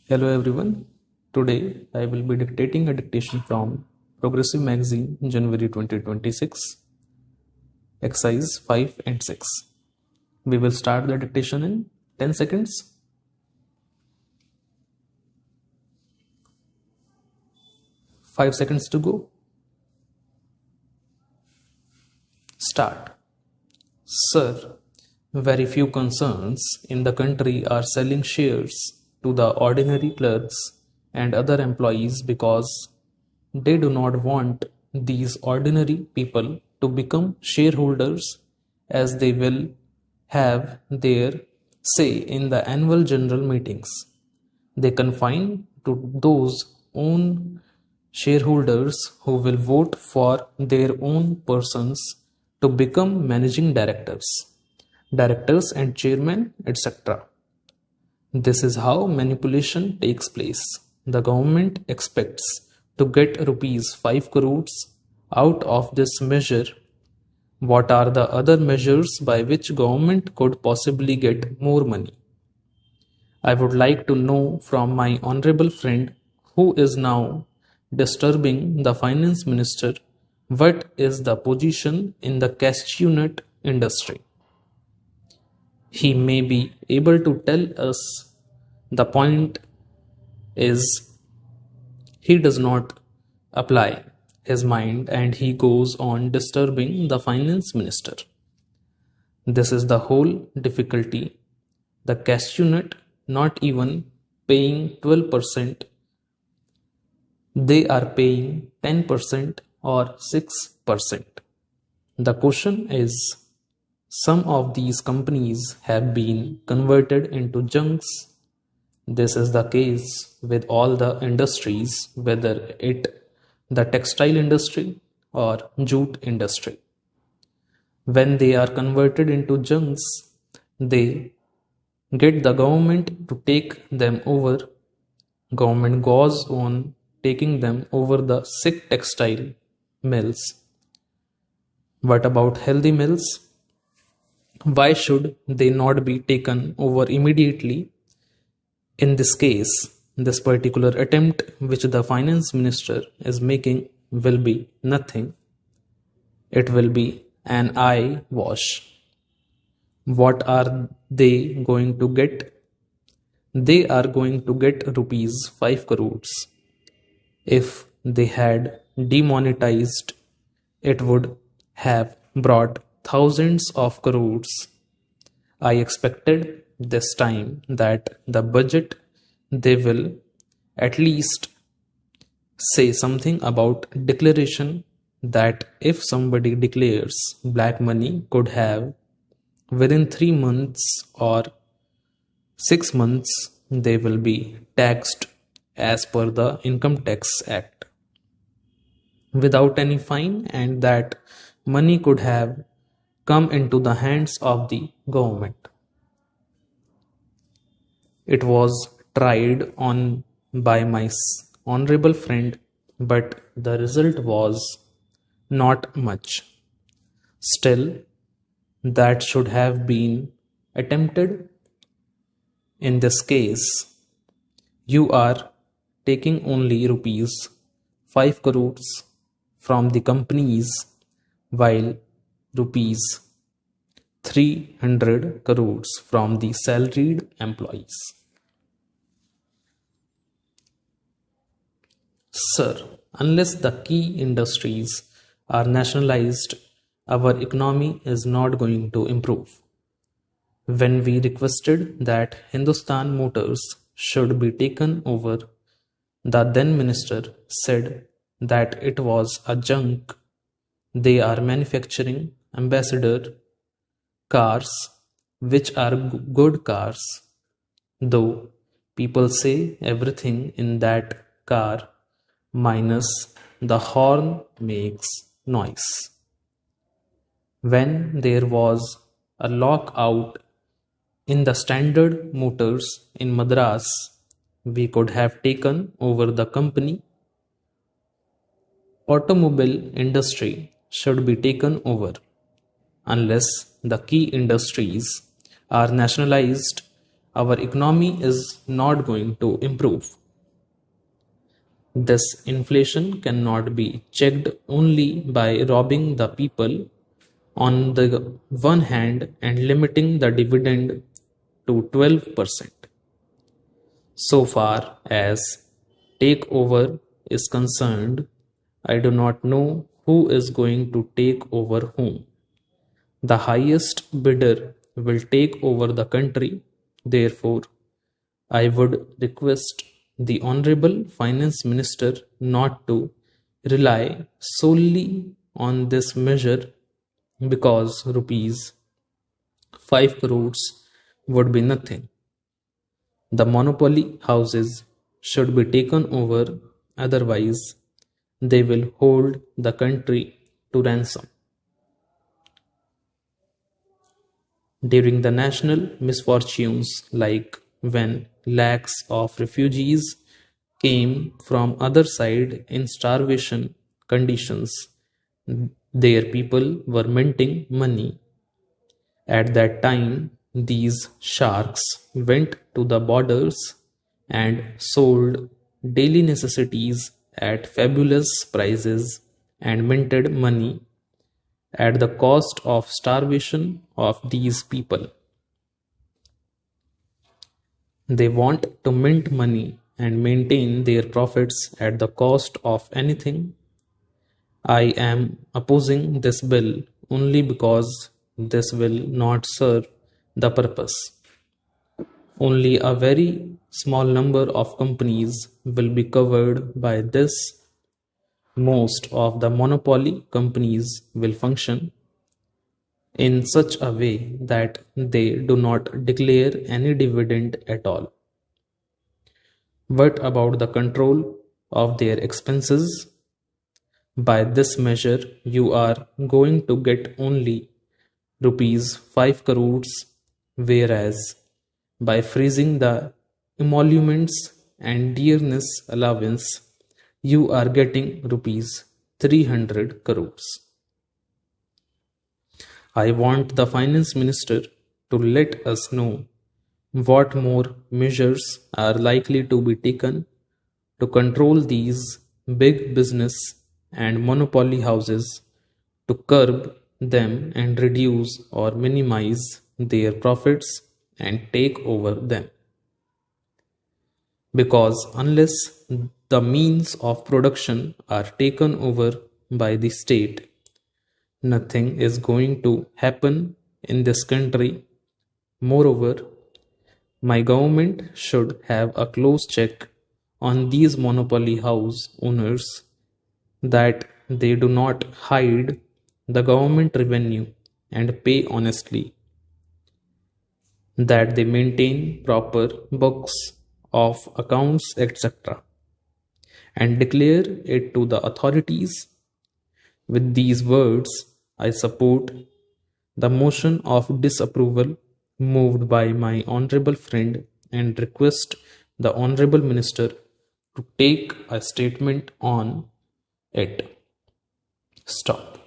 Hello everyone. Today I will be dictating a dictation from Progressive Magazine, January 2026, exercise 5 and 6. We will start the dictation in 10 seconds. Five seconds to go. Start. Sir, very few concerns in the country are selling shares to the ordinary clerks and other employees because they do not want these ordinary people to become shareholders, as they will have their say in the annual general meetings. They confine to those own shareholders who will vote for their own persons to become managing directors and chairmen, etc. This is how manipulation takes place. The government expects to get rupees 5 crores out of this measure. What are the other measures by which government could possibly get more money? I would like to know from my honorable friend, who is now disturbing the finance minister, what is the position in the cashew nut industry. He may be able to tell us. The point is, he does not apply his mind and he goes on disturbing the finance minister. This is the whole difficulty. The cashew nut not even paying 12%, they are paying 10% or 6%. The question is, some of these companies have been converted into junks. This is the case with all the industries, whether it the textile industry or jute industry. When they are converted into junks, they get the government to take them over. Government goes on taking them over the sick textile mills. What about healthy mills? Why should they not be taken over immediately? In this case, this particular attempt which the finance minister is making will be nothing. It will be an eye wash. What are they going to get? They are going to get rupees 5 crores. If they had demonetized, it would have brought thousands of crores. I expected this time that the budget they will at least say something about declaration, that if somebody declares black money could have within 3 months or 6 months, they will be taxed as per the Income Tax Act without any fine, and that money could have come into the hands of the government. It was tried on by my honorable friend, but the result was not much. Still, that should have been attempted. In this case, you are taking only rupees 5 crores from the companies, while rupees 300 crores from the salaried employees. Sir, unless the key industries are nationalized, our economy is not going to improve. When we requested that Hindustan Motors should be taken over, the then minister said that it was a junk. They are manufacturing ambassador cars, which are good cars, though people say everything in that car minus the horn makes noise. When there was a lockout in the Standard Motors in Madras, we could have taken over the company. Automobile industry should be taken over. Unless the key industries are nationalized, our economy is not going to improve. This inflation cannot be checked only by robbing the people on the one hand and limiting the dividend to 12%. So far as takeover is concerned, I do not know who is going to take over whom. The highest bidder will take over the country. Therefore, I would request the Honorable Finance Minister not to rely solely on this measure because rupees 5 crores would be nothing. The monopoly houses should be taken over, otherwise, they will hold the country to ransom. During the national misfortunes, like when lakhs of refugees came from other side in starvation conditions, their people were minting money. At that time, these sharks went to the borders and sold daily necessities at fabulous prices and minted money at the cost of starvation of these people. They want to mint money and maintain their profits at the cost of anything. I am opposing this bill only because this will not serve the purpose. Only a very small number of companies will be covered by this. Most of the monopoly companies will function in such a way that they do not declare any dividend at all. What about the control of their expenses? By this measure, you are going to get only rupees 5 crores, whereas by freezing the emoluments and dearness allowance, you are getting rupees 300 crores. I want the finance minister to let us know what more measures are likely to be taken to control these big business and monopoly houses, to curb them and reduce or minimize their profits and take over them. Because unless the means of production are taken over by the state, nothing is going to happen in this country. Moreover, my government should have a close check on these monopoly house owners that they do not hide the government revenue and pay honestly, that they maintain proper books of accounts, etc., and declare it to the authorities. With these words, I support the motion of disapproval moved by my honorable friend and request the honorable minister to take a statement on it. Stop.